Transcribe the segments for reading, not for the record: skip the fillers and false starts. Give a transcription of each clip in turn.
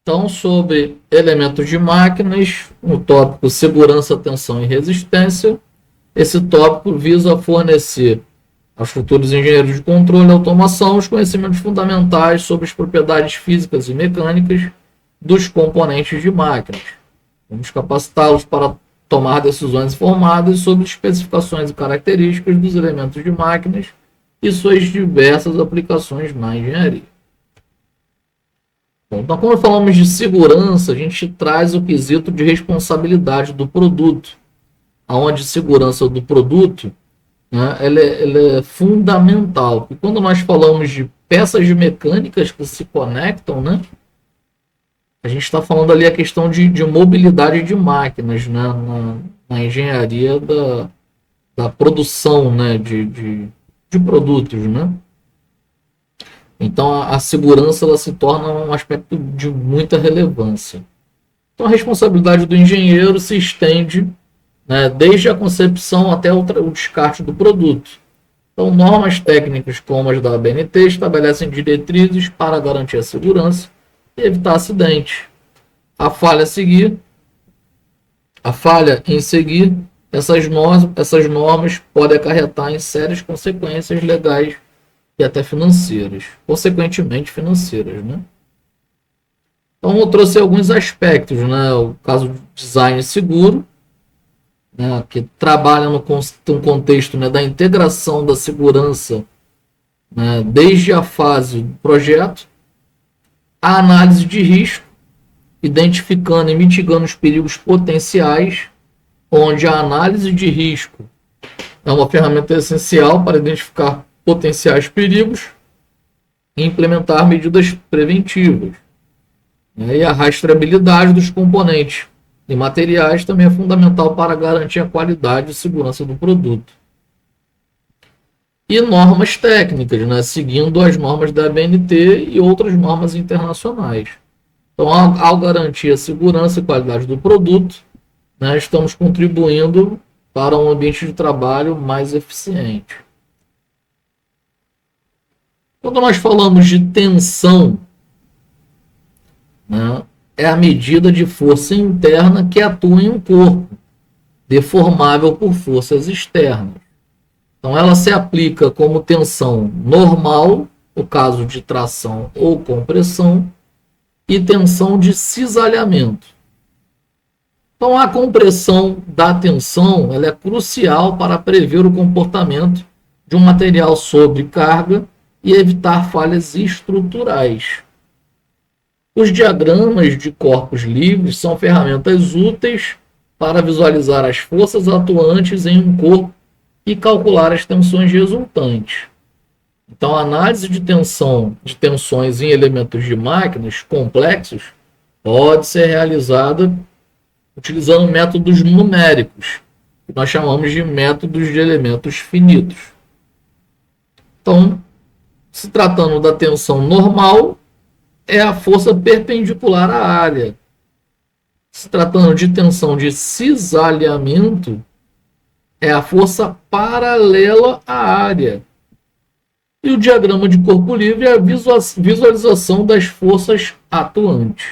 Então, sobre elementos de máquinas, no tópico segurança, tensão e resistência, esse tópico visa fornecer aos futuros engenheiros de controle e automação os conhecimentos fundamentais sobre as propriedades físicas e mecânicas dos componentes de máquinas. Vamos capacitá-los para tomar decisões informadas sobre especificações e características dos elementos de máquinas e suas diversas aplicações na engenharia. Bom, então, quando falamos de segurança, a gente traz o quesito de responsabilidade do produto, onde segurança do produto, né, ela é fundamental. E quando nós falamos de peças mecânicas que se conectam, né, a gente está falando ali a questão de mobilidade de máquinas, né, na engenharia da produção, né, de produtos, né? Então a segurança ela se torna um aspecto de muita relevância. Então a responsabilidade do engenheiro se estende, né, desde a concepção até o descarte do produto. Então normas técnicas como as da ABNT estabelecem diretrizes para garantir a segurança e evitar acidentes. A falha em seguir essas normas podem acarretar em sérias consequências legais e até financeiras, consequentemente financeiras, né? Então eu trouxe alguns aspectos, né? O caso do design seguro, né, que trabalha no contexto, né, da integração da segurança, né, desde a fase do projeto, a análise de risco, identificando e mitigando os perigos potenciais, onde a análise de risco é uma ferramenta essencial para identificar potenciais perigos e implementar medidas preventivas. E a rastreabilidade dos componentes e materiais também é fundamental para garantir a qualidade e segurança do produto. E normas técnicas, né, seguindo as normas da ABNT e outras normas internacionais. Então, ao garantir a segurança e qualidade do produto, né, estamos contribuindo para um ambiente de trabalho mais eficiente. Quando nós falamos de tensão, né, é a medida de força interna que atua em um corpo, deformável por forças externas. Então, ela se aplica como tensão normal, no caso de tração ou compressão, e tensão de cisalhamento. Então, a compressão da tensão ela é crucial para prever o comportamento de um material sob carga e evitar falhas estruturais. Os diagramas de corpos livres são ferramentas úteis para visualizar as forças atuantes em um corpo e calcular as tensões resultantes. Então, a análise de tensões em elementos de máquinas complexos pode ser realizada utilizando métodos numéricos, que nós chamamos de métodos de elementos finitos. Então, se tratando da tensão normal, é a força perpendicular à área. Se tratando de tensão de cisalhamento, é a força paralela à área. E o diagrama de corpo livre é a visualização das forças atuantes.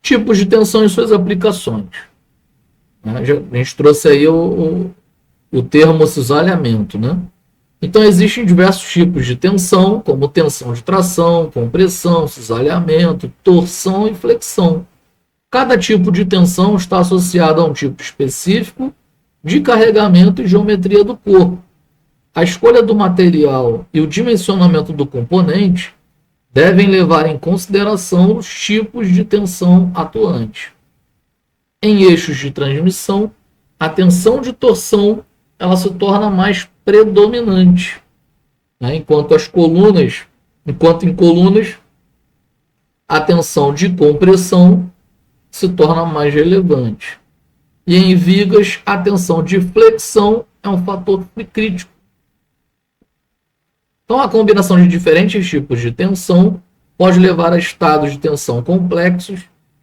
Tipos de tensão e suas aplicações. A gente trouxe aí o termo cisalhamento, né? Então, existem diversos tipos de tensão, como tensão de tração, compressão, cisalhamento, torção e flexão. Cada tipo de tensão está associado a um tipo específico de carregamento e geometria do corpo. A escolha do material e o dimensionamento do componente devem levar em consideração os tipos de tensão atuantes. Em eixos de transmissão, a tensão de torção ela se torna mais predominante, né? Enquanto em colunas, a tensão de compressão se torna mais relevante. E em vigas, a tensão de flexão é um fator crítico. Então, a combinação de diferentes tipos de tensão pode levar a estados de tensão complexos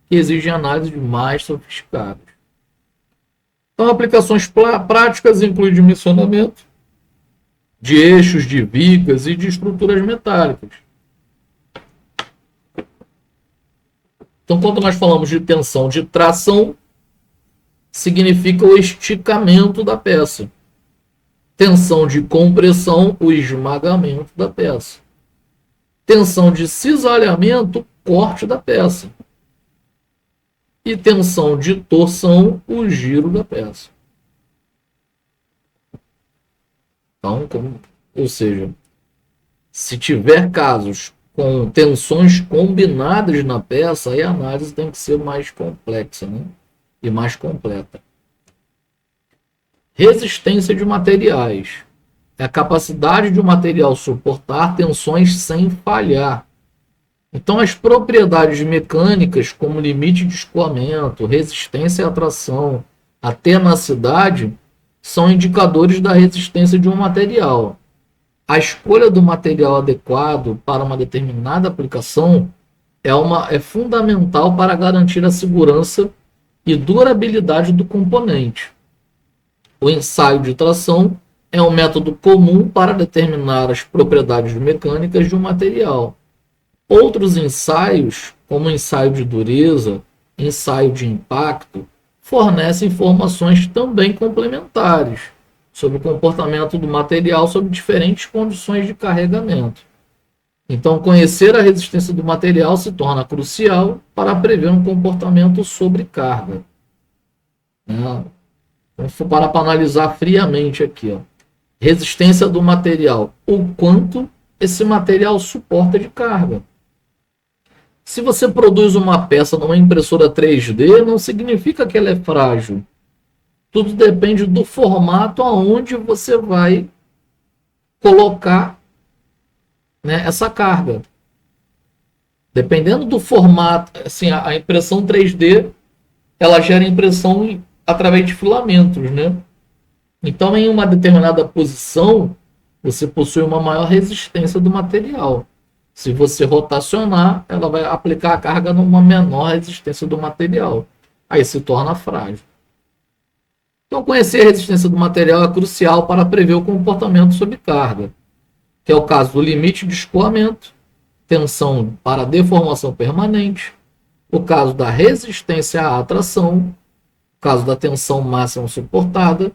que exigem análises mais sofisticadas. Então, aplicações práticas incluem dimensionamento de eixos, de vigas e de estruturas metálicas. Então, quando nós falamos de tensão de tração, significa o esticamento da peça. Tensão de compressão, o esmagamento da peça. Tensão de cisalhamento, corte da peça. E tensão de torção, o giro da peça. Então, ou seja, se tiver casos com tensões combinadas na peça, aí a análise tem que ser mais complexa, né? E mais completa. Resistência de materiais. É a capacidade de um material suportar tensões sem falhar. Então, as propriedades mecânicas, como limite de escoamento, resistência à tração, a tenacidade, são indicadores da resistência de um material. A escolha do material adequado para uma determinada aplicação é fundamental para garantir a segurança e durabilidade do componente. O ensaio de tração é um método comum para determinar as propriedades mecânicas de um material. Outros ensaios, como ensaio de dureza, ensaio de impacto, fornecem informações também complementares sobre o comportamento do material sob diferentes condições de carregamento. Então, conhecer a resistência do material se torna crucial para prever um comportamento sobre carga. Vamos parar para analisar friamente aqui. Ó. Resistência do material. O quanto esse material suporta de carga. Se você produz uma peça numa impressora 3D, não significa que ela é frágil. Tudo depende do formato aonde você vai colocar, né, essa carga. Dependendo do formato, assim, a impressão 3D, ela gera impressão através de filamentos, né? Então, em uma determinada posição, você possui uma maior resistência do material. Se você rotacionar, ela vai aplicar a carga numa menor resistência do material. Aí se torna frágil. Então, conhecer a resistência do material é crucial para prever o comportamento sob carga, que é o caso do limite de escoamento, tensão para deformação permanente, o caso da resistência à atração, o caso da tensão máxima suportada,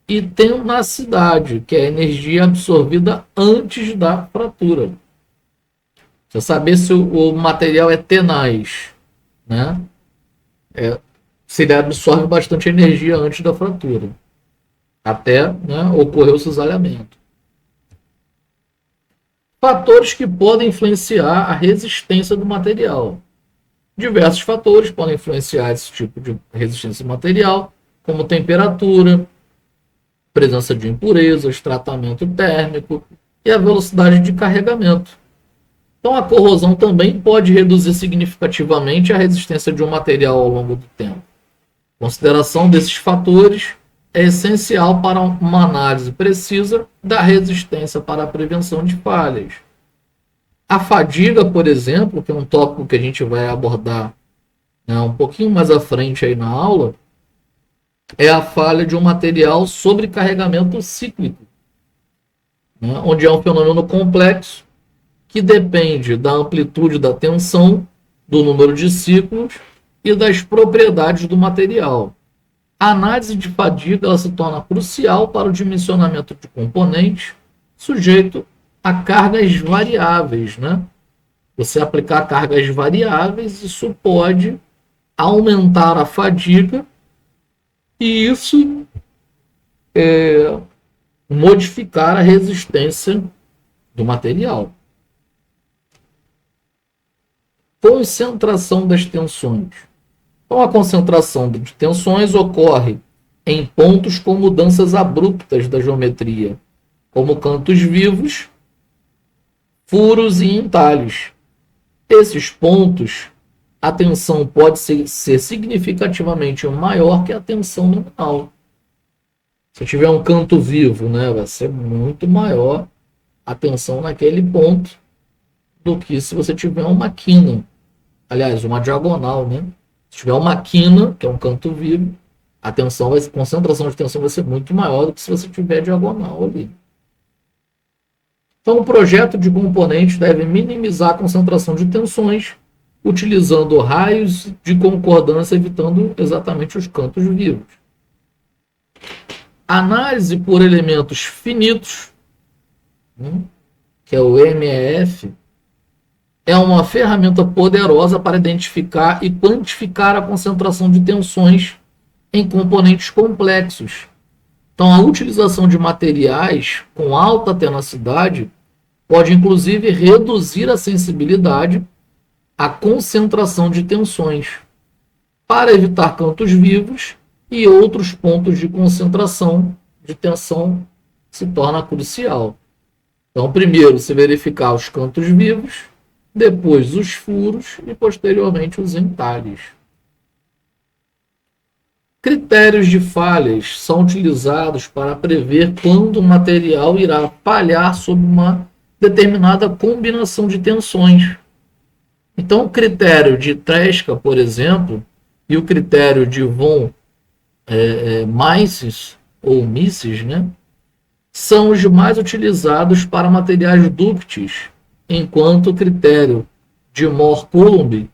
e tenacidade, que é a energia absorvida antes da fratura. Você saber se o material é tenaz, né? Se ele absorve bastante energia antes da fratura, até, né, ocorrer o cisalhamento. Fatores que podem influenciar a resistência do material. Diversos fatores podem influenciar esse tipo de resistência do material, como temperatura, presença de impurezas, tratamento térmico e a velocidade de carregamento. Então, a corrosão também pode reduzir significativamente a resistência de um material ao longo do tempo. Consideração desses fatores é essencial para uma análise precisa da resistência para a prevenção de falhas. A fadiga, por exemplo, que é um tópico que a gente vai abordar, né, um pouquinho mais à frente aí na aula, é a falha de um material sobre carregamento cíclico, né, onde é um fenômeno complexo que depende da amplitude da tensão, do número de ciclos e das propriedades do material. A análise de fadiga ela se torna crucial para o dimensionamento de componentes sujeito a cargas variáveis, né? Você aplicar cargas variáveis, isso pode aumentar a fadiga e isso modificar a resistência do material. Concentração das tensões. Então, a concentração de tensões ocorre em pontos com mudanças abruptas da geometria, como cantos vivos, furos e entalhes. Esses pontos, a tensão pode ser significativamente maior que a tensão nominal. Se tiver um canto vivo, né, vai ser muito maior a tensão naquele ponto do que se você tiver uma quina. Aliás, uma diagonal, né? Se tiver uma quina, que é um canto vivo, a concentração de tensão vai ser muito maior do que se você tiver diagonal ali. Então, o projeto de componentes deve minimizar a concentração de tensões utilizando raios de concordância, evitando exatamente os cantos vivos. Análise por elementos finitos, que é o MEF, é uma ferramenta poderosa para identificar e quantificar a concentração de tensões em componentes complexos. Então, a utilização de materiais com alta tenacidade pode, inclusive, reduzir a sensibilidade à concentração de tensões, para evitar cantos vivos e outros pontos de concentração de tensão se torna crucial. Então, primeiro, se verificar os cantos vivos, depois os furos e, posteriormente, os entalhes. Critérios de falhas são utilizados para prever quando o material irá falhar sob uma determinada combinação de tensões. Então, o critério de Tresca, por exemplo, e o critério de von Mises, ou Mises, são os mais utilizados para materiais dúcteis, enquanto o critério de Mohr-Coulomb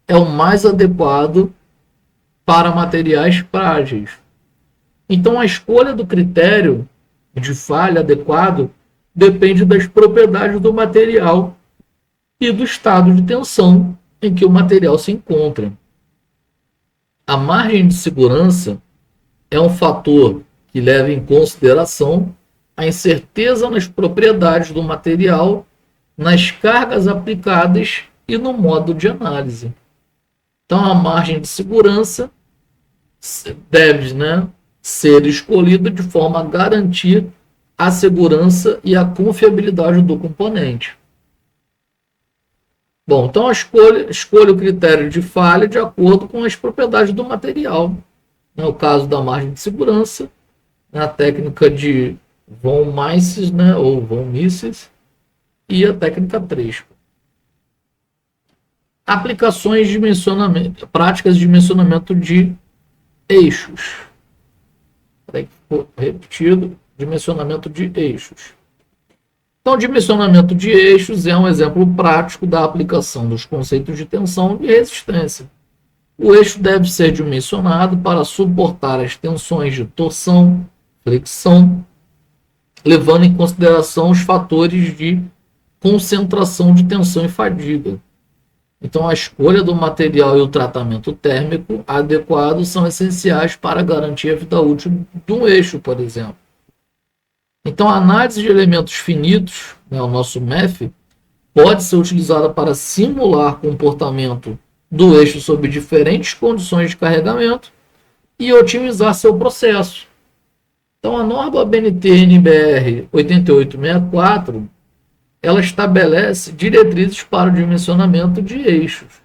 é o mais adequado para materiais frágeis. Então, a escolha do critério de falha adequado depende das propriedades do material e do estado de tensão em que o material se encontra. A margem de segurança é um fator que leva em consideração a incerteza nas propriedades do material, nas cargas aplicadas e no modo de análise. Então, a margem de segurança deve ser escolhida de forma a garantir a segurança e a confiabilidade do componente. Bom, então escolha o critério de falha de acordo com as propriedades do material. No caso da margem de segurança, a técnica de von Mises, ou von Mises, e a técnica Tresca. Aplicações de dimensionamento, práticas de dimensionamento de eixos. Repetido, dimensionamento de eixos. Então, dimensionamento de eixos é um exemplo prático da aplicação dos conceitos de tensão e resistência. O eixo deve ser dimensionado para suportar as tensões de torção, flexão, levando em consideração os fatores de concentração de tensão e fadiga. Então, a escolha do material e o tratamento térmico adequado são essenciais para garantir a vida útil de um eixo, por exemplo. Então, a análise de elementos finitos, o nosso MEF, pode ser utilizada para simular comportamento do eixo sob diferentes condições de carregamento e otimizar seu processo. Então, a norma BNT-NBR 8864, ela estabelece diretrizes para o dimensionamento de eixos.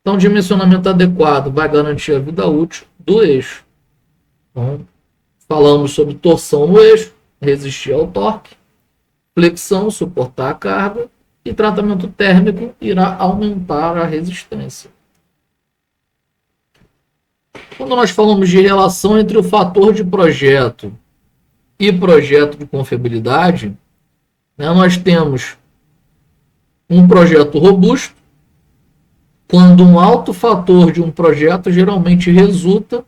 Então, o dimensionamento adequado vai garantir a vida útil do eixo. Então, falamos sobre torção no eixo, resistir ao torque, flexão, suportar a carga, e tratamento térmico irá aumentar a resistência. Quando nós falamos de relação entre o fator de projeto e projeto de confiabilidade, nós temos um projeto robusto, quando um alto fator de um projeto geralmente resulta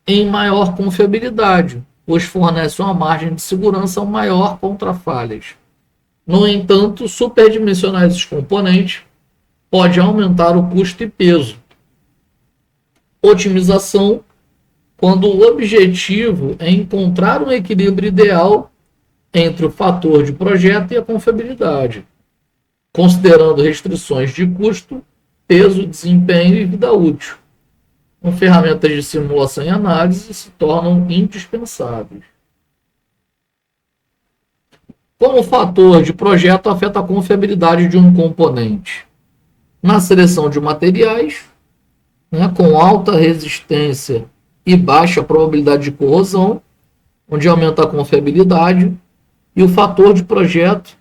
em maior confiabilidade, pois fornece uma margem de segurança maior contra falhas. No entanto, superdimensionar esses componentes pode aumentar o custo e peso. Otimização, quando o objetivo é encontrar um equilíbrio ideal entre o fator de projeto e a confiabilidade, considerando restrições de custo, peso, desempenho e vida útil. Com ferramentas de simulação e análise se tornam indispensáveis. Como o fator de projeto afeta a confiabilidade de um componente? Na seleção de materiais, com alta resistência e baixa probabilidade de corrosão, onde aumenta a confiabilidade, e o fator de projeto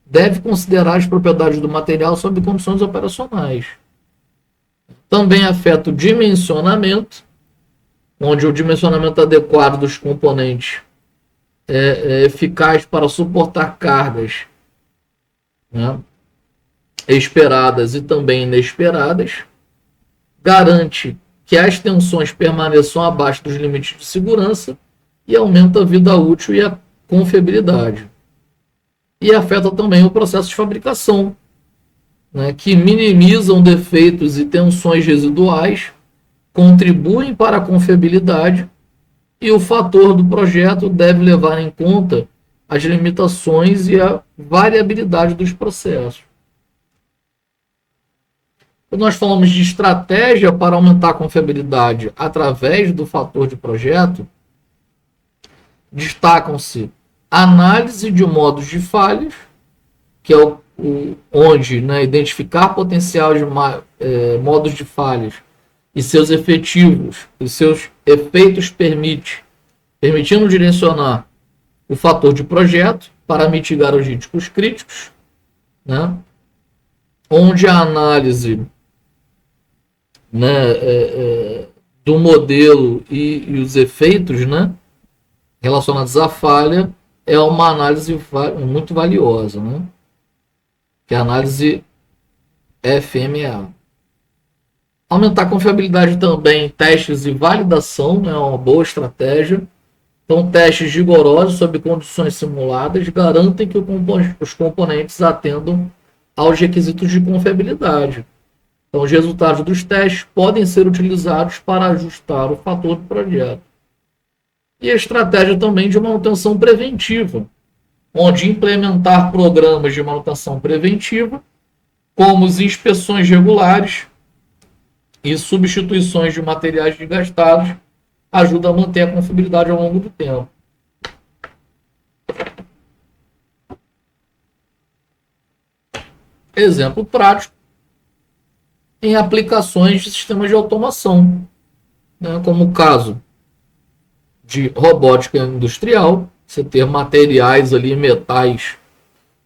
deve considerar as propriedades do material sob condições operacionais. Também afeta o dimensionamento, onde o dimensionamento adequado dos componentes é eficaz para suportar cargas esperadas e também inesperadas, garante que as tensões permaneçam abaixo dos limites de segurança e aumenta a vida útil e a confiabilidade. E afeta também o processo de fabricação, né, que minimizam defeitos e tensões residuais, contribuem para a confiabilidade e o fator do projeto deve levar em conta as limitações e a variabilidade dos processos. Quando nós falamos de estratégia para aumentar a confiabilidade através do fator de projeto, destacam-se análise de modos de falhas, que é onde, né, identificar potencial de modos de falhas e seus efeitos permitindo direcionar o fator de projeto para mitigar os riscos críticos, né, onde a análise, né, do modelo e os efeitos, né, relacionados à falha é uma análise muito valiosa, né, que é a análise FMEA. Aumentar a confiabilidade também, testes e validação, né, é uma boa estratégia. Então, testes rigorosos sob condições simuladas garantem que os componentes atendam aos requisitos de confiabilidade. Então, os resultados dos testes podem ser utilizados para ajustar o fator do projeto. E a estratégia também de manutenção preventiva, onde implementar programas de manutenção preventiva, como as inspeções regulares e substituições de materiais desgastados, ajuda a manter a confiabilidade ao longo do tempo. Exemplo prático em aplicações de sistemas de automação, né, como o caso de robótica industrial, você ter materiais ali, metais,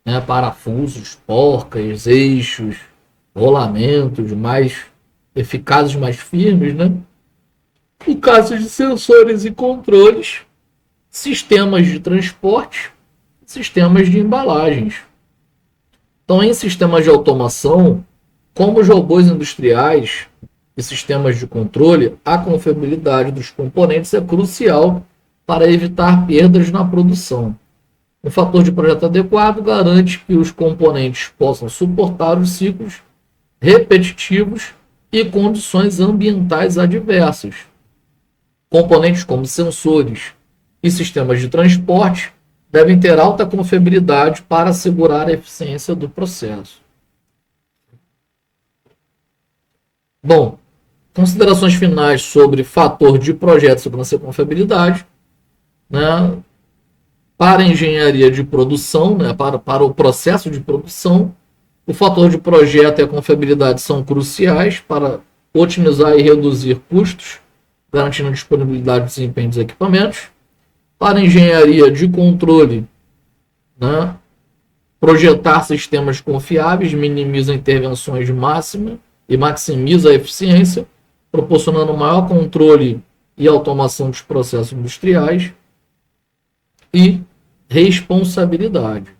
né, parafusos, porcas, eixos, rolamentos mais eficazes, mais firmes, né? O caso de sensores e controles, sistemas de transporte, sistemas de embalagens. Então, em sistemas de automação, como os robôs industriais e sistemas de controle, a confiabilidade dos componentes é crucial para evitar perdas na produção. Um fator de projeto adequado garante que os componentes possam suportar os ciclos repetitivos e condições ambientais adversas. Componentes como sensores e sistemas de transporte devem ter alta confiabilidade para assegurar a eficiência do processo. Bom, considerações finais sobre fator de projeto, segurança e confiabilidade, né? Para a engenharia de produção, né? para o processo de produção, o fator de projeto e a confiabilidade são cruciais para otimizar e reduzir custos, garantindo a disponibilidade e desempenho dos equipamentos. Para a engenharia de controle, né? Projetar sistemas confiáveis minimiza intervenções máximas e maximiza a eficiência, proporcionando maior controle e automação dos processos industriais. E responsabilidade.